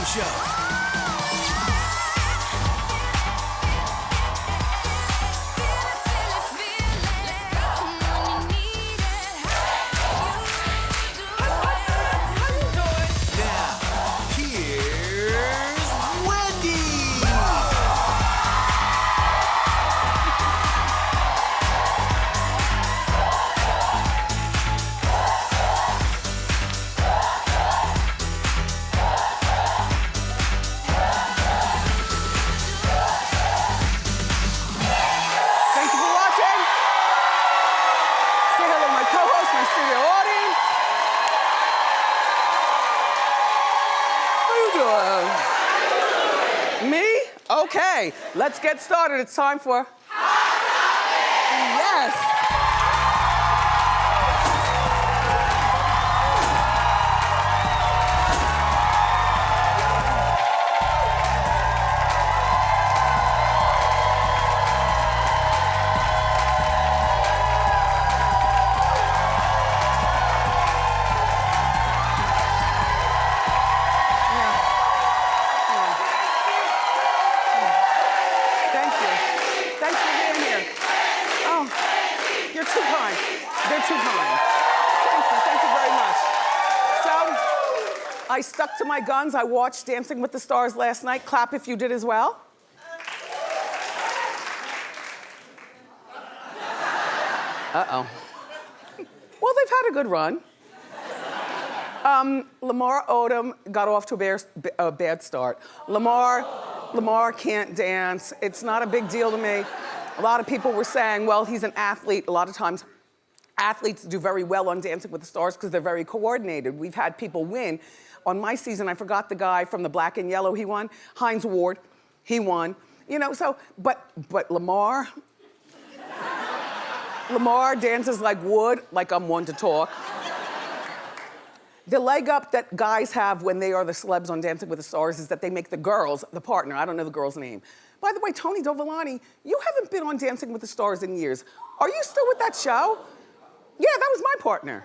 Show. Okay, let's get started. It's time for Yes. I stuck to my guns. I watched Dancing with the Stars last night. Clap if you did as well. Uh-oh. Well, they've had a good run. Lamar Odom got off to a bad start. Lamar can't dance. It's not a big deal to me. A lot of people were saying, well, he's an athlete. A lot of times, athletes do very well on Dancing with the Stars because they're very coordinated. We've had people win. On my season, I forgot the guy from the Black and Yellow, he won. Hines Ward, he won. You know, so, but Lamar dances like wood, like I'm one to talk. The leg up that guys have when they are the celebs on Dancing with the Stars is that they make the girls the partner. I don't know the girl's name. By the way, Tony Dovolani, you haven't been on Dancing with the Stars in years. Are you still with that show? Yeah, that was my partner.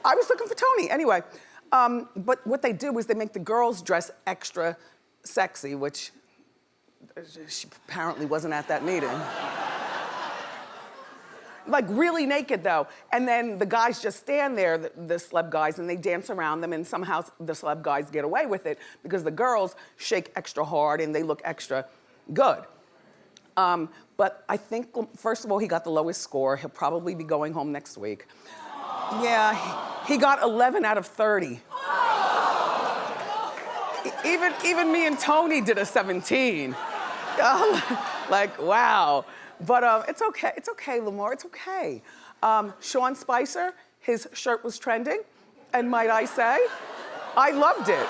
I was looking for Tony. Anyway, but what they do is they make the girls dress extra sexy, which she apparently wasn't at that meeting. Like really naked though. And then the guys just stand there, the celeb guys, and they dance around them, and somehow the celeb guys get away with it because the girls shake extra hard and they look extra good. But I think, first of all, he got the lowest score. He'll probably be going home next week. Yeah, he got 11 out of 30. Even me and Tony did a 17. Like, wow. But it's okay, Lamar, it's okay. Sean Spicer, his shirt was trending, and might I say, I loved it.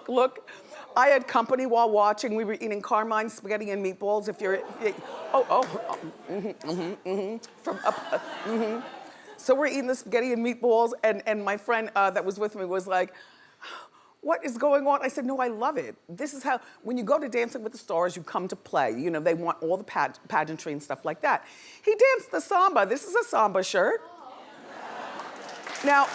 Look. I had company while watching. We were eating Carmine spaghetti and meatballs. So we're eating the spaghetti and meatballs, and my friend that was with me was like, what is going on? I said, no, I love it. This is how, when you go to Dancing with the Stars, you come to play. You know, they want all the pageantry and stuff like that. He danced the samba. This is a samba shirt. Now,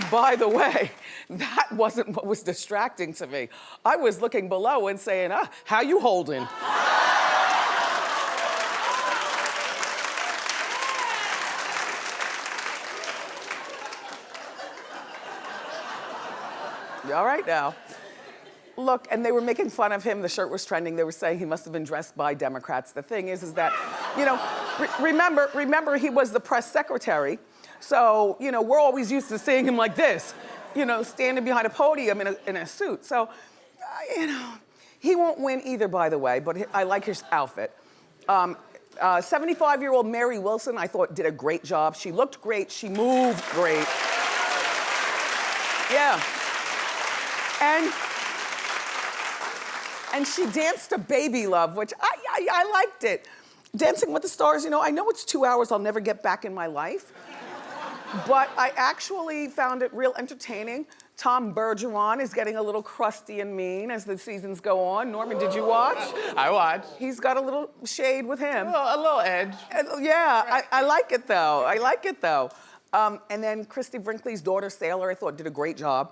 by the way, that wasn't what was distracting to me. I was looking below and saying, how you holding? You all right now? Look, and they were making fun of him. The shirt was trending. They were saying he must have been dressed by Democrats. The thing is that, you know, remember he was the press secretary. So, you know, we're always used to seeing him like this, you know, standing behind a podium in a suit. So, you know, he won't win either, by the way, but I like his outfit. 75-year-old Mary Wilson, I thought, did a great job. She looked great. She moved great. Yeah. And she danced to Baby Love, which I liked it. Dancing with the Stars, you know, I know it's 2 hours I'll never get back in my life, but I actually found it real entertaining. Tom Bergeron is getting a little crusty and mean as the seasons go on. Norman, did you watch? I watched. He's got a little shade with him. A little edge. Yeah, right. I like it though. I like it though. And then Christy Brinkley's daughter, Sailor, I thought did a great job.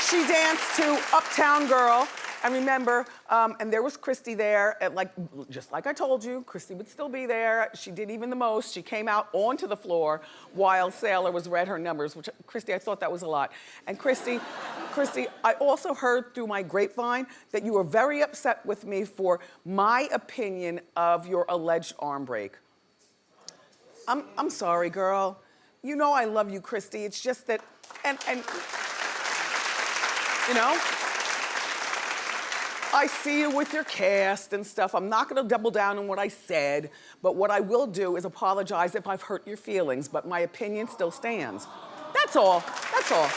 She danced to Uptown Girl. And remember, and there was Christy there, and just like I told you, Christy would still be there. She did even the most. She came out onto the floor while Sailor read her numbers, which, Christy, I thought that was a lot. And Christy, I also heard through my grapevine that you were very upset with me for my opinion of your alleged arm break. I'm sorry, girl. You know I love you, Christy. It's just that, and you know, I see you with your cast and stuff. I'm not gonna double down on what I said, but what I will do is apologize if I've hurt your feelings, but my opinion still stands. That's all, that's all.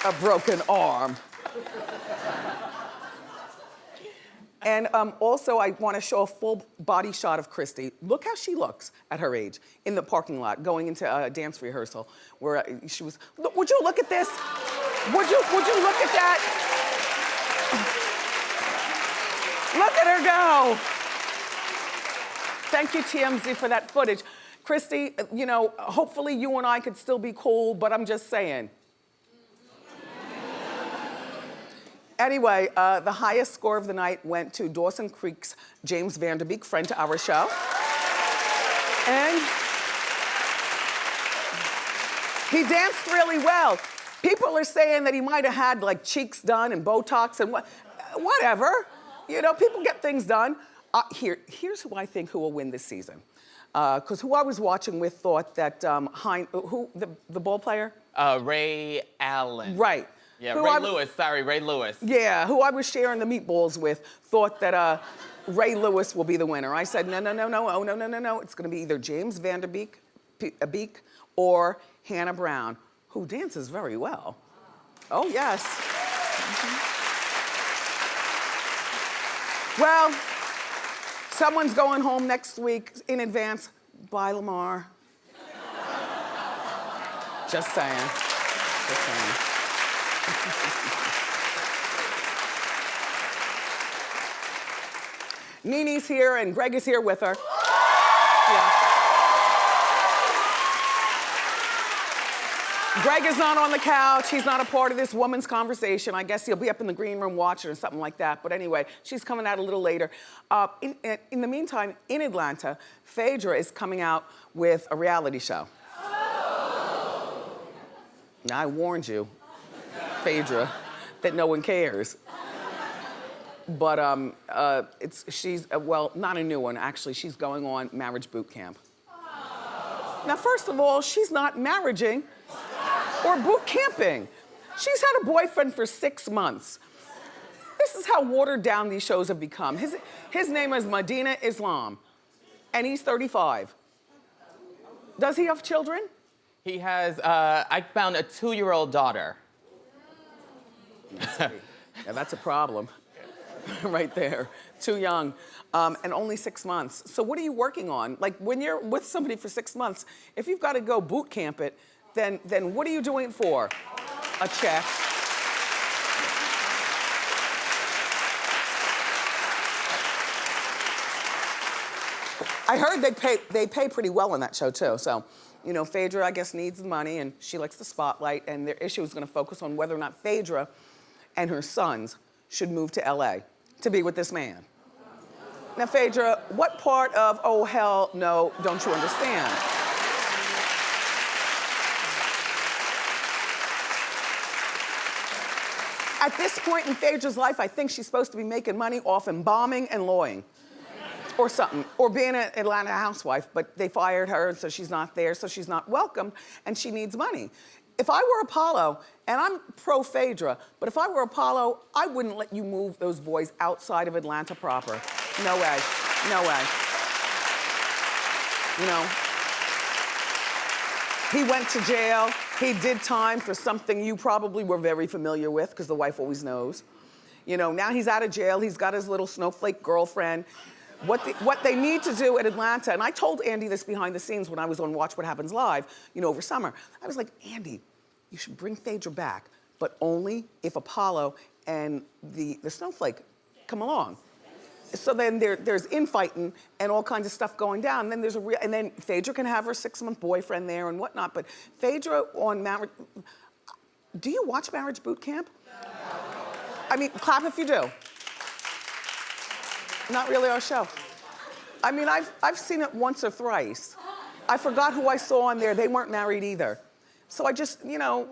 A broken arm. And also, I want to show a full body shot of Christy. Look how she looks at her age in the parking lot going into a dance rehearsal where she was. Would you look at this? Would you look at that? Look at her go. Thank you, TMZ, for that footage. Christy, you know, hopefully you and I could still be cool, but I'm just saying. Anyway, the highest score of the night went to Dawson Creek's James Vanderbeek, friend to our show. And he danced really well. People are saying that he might have had like cheeks done and Botox and whatever. You know, people get things done. Here's who I think who will win this season. Because who I was watching with thought that, the ball player? Ray Allen. Right. Yeah, Ray Lewis, sorry, Ray Lewis. Yeah, who I was sharing the meatballs with thought that Ray Lewis will be the winner. I said, no. It's gonna be either James Vanderbeek or Hannah Brown, who dances very well. Oh, yes. Well, someone's going home next week in advance. Bye, Lamar. Just saying. Just saying. Nene's here and Greg is here with her. Yeah. Greg is not on the couch. He's not a part of this woman's conversation. I guess he'll be up in the green room watching or something like that. But anyway, she's coming out a little later. In the meantime, in Atlanta, Phaedra is coming out with a reality show. Now, I warned you, Phaedra, that no one cares. But she's, well, not a new one, actually. She's going on marriage boot camp. Now, first of all, she's not marrying or boot camping. She's had a boyfriend for 6 months. This is how watered down these shows have become. His name is Medina Islam, and he's 35. Does he have children? He has, I found a 2-year-old daughter. Yeah, that's a problem. Right there, too young, and only 6 months. So what are you working on? Like when you're with somebody for 6 months, if you've got to go boot camp it, then what are you doing it for? A check. I heard they pay pretty well on that show too. So, you know, Phaedra, I guess, needs the money and she likes the spotlight, and their issue is going to focus on whether or not Phaedra and her sons should move to LA to be with this man. Now, Phaedra, what part of oh hell no don't you understand? At this point in Phaedra's life, I think she's supposed to be making money off embalming and lawing. Or something, or being an Atlanta housewife, but they fired her, so she's not there, so she's not welcome, and she needs money. If I were Apollo, and I'm pro Phaedra, but if I were Apollo, I wouldn't let you move those boys outside of Atlanta proper. No way, no way. You know, he went to jail, he did time for something you probably were very familiar with, because the wife always knows. You know, now he's out of jail, he's got his little snowflake girlfriend. What they need to do at Atlanta, and I told Andy this behind the scenes when I was on Watch What Happens Live, over summer. I was like, Andy, you should bring Phaedra back, but only if Apollo and the snowflake come along. So then there's infighting and all kinds of stuff going down. And then and then Phaedra can have her 6-month boyfriend there and whatnot. But Phaedra on Marriage, do you watch Marriage Boot Camp? No. I mean, clap if you do. Not really our show. I mean, I've seen it once or thrice. I forgot who I saw on there. They weren't married either. So I just, all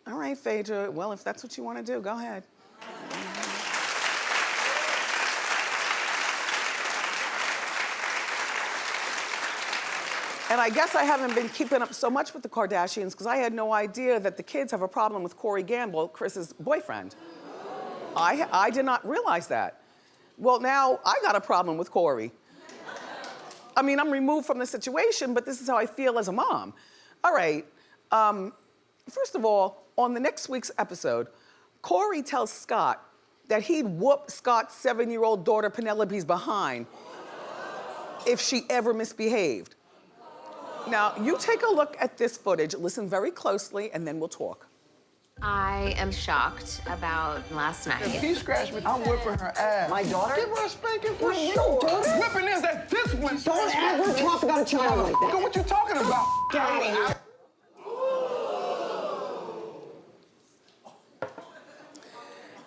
right, Phaedra, well, if that's what you want to do, go ahead. And I guess I haven't been keeping up so much with the Kardashians because I had no idea that the kids have a problem with Corey Gamble, Kris's boyfriend. I did not realize that. Well, now I got a problem with Corey. I mean, I'm removed from the situation, but this is how I feel as a mom. All right, first of all, on the next week's episode, Corey tells Scott that he'd whoop Scott's 7-year-old daughter Penelope's behind if she ever misbehaved. Now, you take a look at this footage, listen very closely, and then we'll talk. I am shocked about last night. If he scratched me, I'm whipping her ass. My daughter? Give her a spanking for Wait, sure. your daughter? Whipping is that discipline. Don't ever talk about a child like that. What you talking about? Get out of here.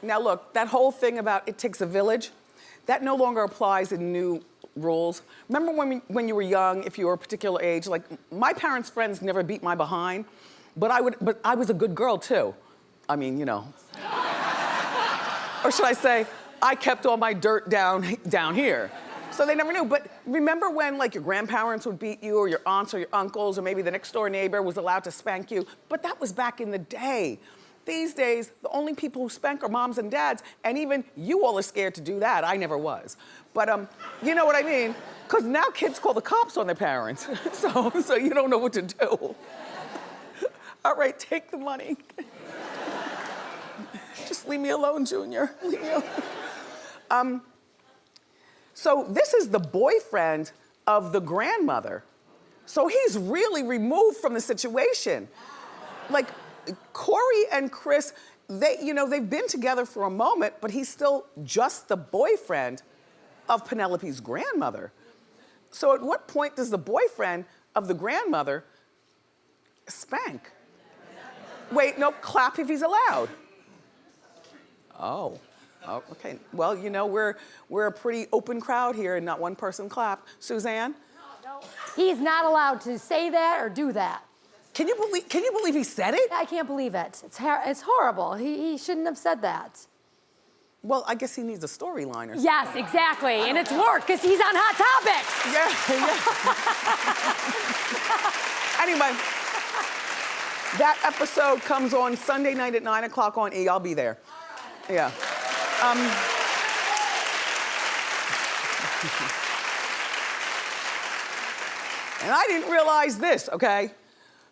Now look, that whole thing about it takes a village, that no longer applies in new rules. Remember when you were young, if you were a particular age, like my parents' friends never beat my behind, but I was a good girl too. I mean, Or should I say, I kept all my dirt down here. So they never knew. But remember when like your grandparents would beat you or your aunts or your uncles or maybe the next door neighbor was allowed to spank you? But that was back in the day. These days, the only people who spank are moms and dads, and even you all are scared to do that. I never was. But you know what I mean? Because now kids call the cops on their parents. so you don't know what to do. All right, take the money. Just leave me alone, Junior. Leave me alone. So this is the boyfriend of the grandmother. So he's really removed from the situation. Like, Corey and Kris, they've been together for a moment, but he's still just the boyfriend of Penelope's grandmother. So at what point does the boyfriend of the grandmother spank? Wait, no, clap if he's allowed. Oh, okay. Well, we're a pretty open crowd here and not one person clapped. Suzanne? No. He's not allowed to say that or do that. Can you believe he said it? I can't believe it. It's horrible. He shouldn't have said that. Well, I guess he needs a storyline or something. Yes, exactly. And it's work because he's on Hot Topics. Yeah. Anyway, that episode comes on Sunday night at 9 o'clock on E. I'll be there. Yeah. And I didn't realize this, okay?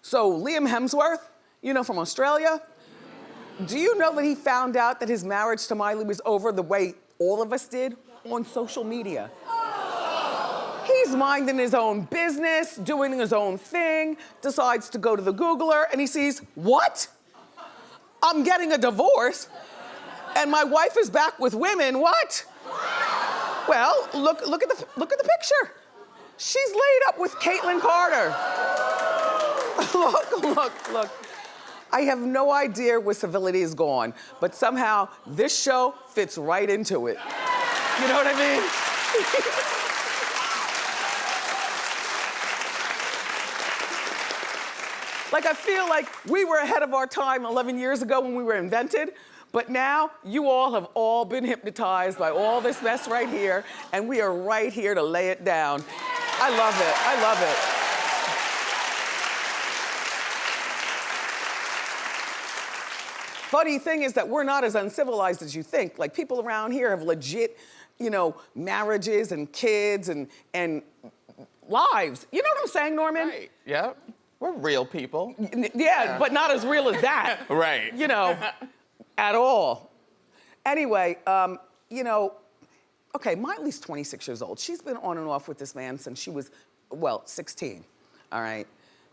So Liam Hemsworth, from Australia, do you know that he found out that his marriage to Miley was over the way all of us did? On social media. He's minding his own business, doing his own thing, decides to go to the Googler, and he sees, what? I'm getting a divorce, and my wife is back with women, what? Well, look at the picture. She's laid up with Caitlyn Carter. Look. I have no idea where civility is gone, but somehow this show fits right into it. You know what I mean? Like, I feel like we were ahead of our time 11 years ago when we were invented, but now you all have all been hypnotized by all this mess right here, and we are right here to lay it down. I love it. Funny thing is that we're not as uncivilized as you think. Like, people around here have legit, marriages and kids and lives. You know what I'm saying, Norman? Right, yeah. We're real people. Yeah, but not as real as that. Right. At all. Anyway, okay, Miley's 26 years old. She's been on and off with this man since she was, well, 16, all right?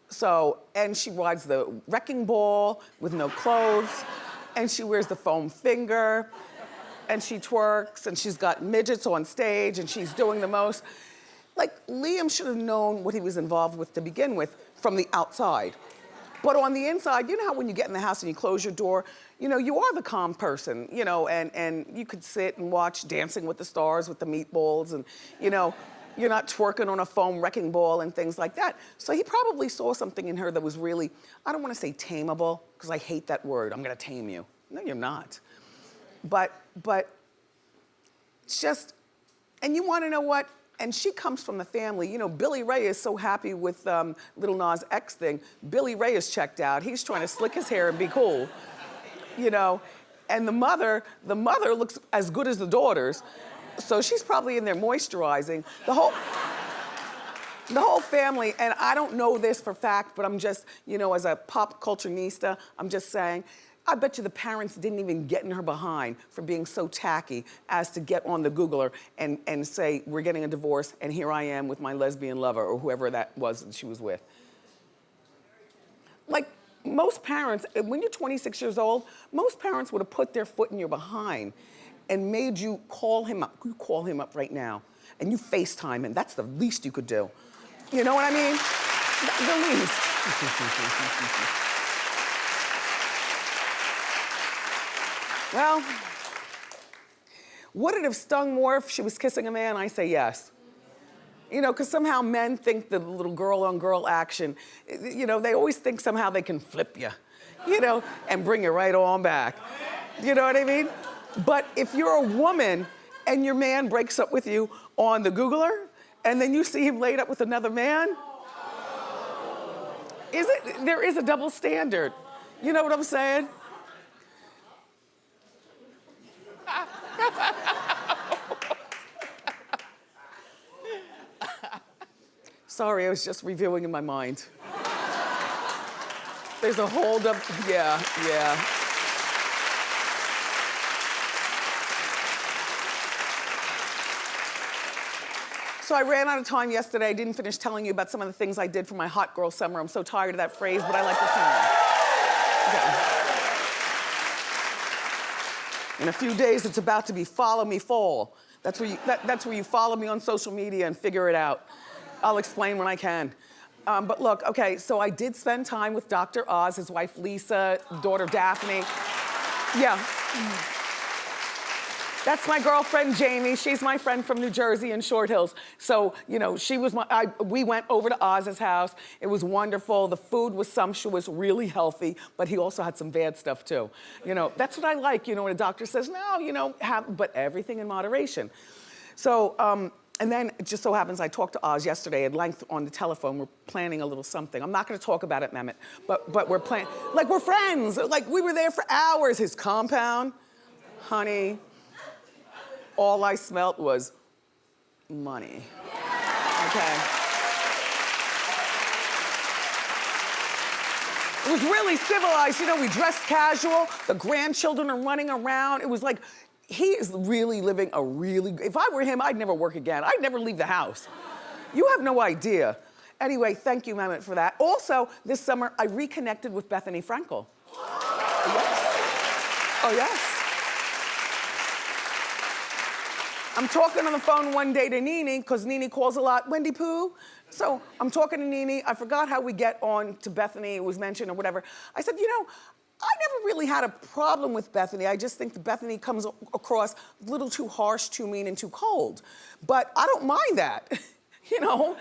So, and she rides the wrecking ball with no clothes, and she wears the foam finger, and she twerks, and she's got midgets on stage, and she's doing the most. Like, Liam should have known what he was involved with to begin with from the outside. But on the inside, you know how when you get in the house and you close your door, you know, you are the calm person, you know, and you could sit and watch Dancing with the Stars with the meatballs and, you know, you're not twerking on a foam wrecking ball and things like that. So he probably saw something in her that was really, I don't want to say tameable, because I hate that word. I'm going to tame you. No, you're not. But it's just, and you want to know what? And she comes from the family. You know, Billy Ray is so happy with Lil Nas X thing. Billy Ray is checked out. He's trying to slick his hair and be cool, you know. And the mother looks as good as the daughters. So she's probably in there moisturizing. The whole family, and I don't know this for fact, but I'm just, you know, as a pop culture-nista, I'm just saying, I bet you the parents didn't even get in her behind for being so tacky as to get on the Googler and say, we're getting a divorce, and here I am with my lesbian lover, or whoever that was that she was with. Like, most parents, when you're 26 years old, most parents would have put their foot in your behind and made you call him up. You call him up right now, and you FaceTime him. That's the least you could do. You know what I mean? The least. Well, would it have stung more if she was kissing a man? I say yes. You know, because somehow men think the little girl-on-girl action, you know, they always think somehow they can flip you know, and bring you right on back. You know what I mean? But if you're a woman and your man breaks up with you on the Googler, and then you see him laid up with another man, there is a double standard. You know what I'm saying? Sorry, I was just reviewing in my mind. There's a hold up, yeah. So I ran out of time yesterday. I didn't finish telling you about some of the things I did for my hot girl summer. I'm so tired of that phrase, but I like the song. Okay. In a few days, it's about to be Follow Me Fall. That's where you follow me on social media and figure it out. I'll explain when I can. But look, okay, so I did spend time with Dr. Oz, his wife Lisa, daughter Daphne. Yeah. That's my girlfriend, Jamie. She's my friend from New Jersey in Short Hills. So, you know, we went over to Oz's house. It was wonderful. The food was sumptuous, really healthy, but he also had some bad stuff too. You know, that's what I like, you know, when a doctor says, no, you know, but everything in moderation. So, and then it just so happens I talked to Oz yesterday at length on the telephone. We're planning a little something. I'm not gonna talk about it, Mehmet, but we're planning, like we're friends. Like we were there for hours. His compound, honey, all I smelt was money, okay? It was really civilized, you know, we dressed casual, the grandchildren are running around. It was like, he is really living a really, if I were him, I'd never work again. I'd never leave the house. You have no idea. Anyway, thank you, Mehmet, for that. Also, this summer, I reconnected with Bethany Frankel. Yes. Oh, yes. I'm talking on the phone one day to Nene, because Nene calls a lot, Wendy Pooh. So I'm talking to Nene. I forgot how we get on to Bethany. It was mentioned or whatever. I said, you know, I never really had a problem with Bethany. I just think that Bethany comes across a little too harsh, too mean, and too cold. But I don't mind that, you know.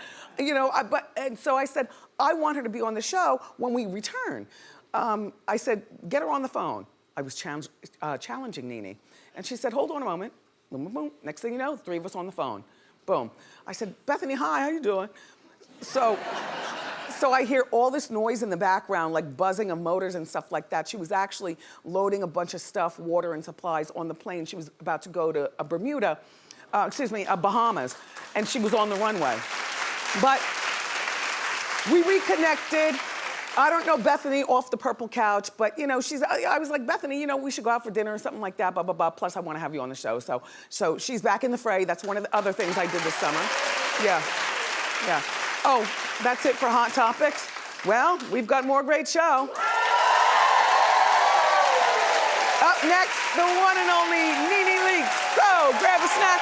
And so I said, I want her to be on the show when we return. I said, get her on the phone. I was challenging Nene. And she said, hold on a moment. Boom, boom, boom. Next thing you know, 3 of us on the phone. Boom. I said, Bethany, hi, how you doing? So I hear all this noise in the background, like buzzing of motors and stuff like that. She was actually loading a bunch of stuff, water and supplies on the plane. She was about to go to Bahamas, and she was on the runway. But we reconnected, I don't know Bethany off the purple couch, but you know, I was like, Bethany, you know, we should go out for dinner or something like that, blah, blah, blah. Plus, I want to have you on the show. So she's back in the fray. That's one of the other things I did this summer. Yeah. Oh, that's it for Hot Topics? Well, we've got more great show. Up next, the one and only Nene Leakes. So grab a snack,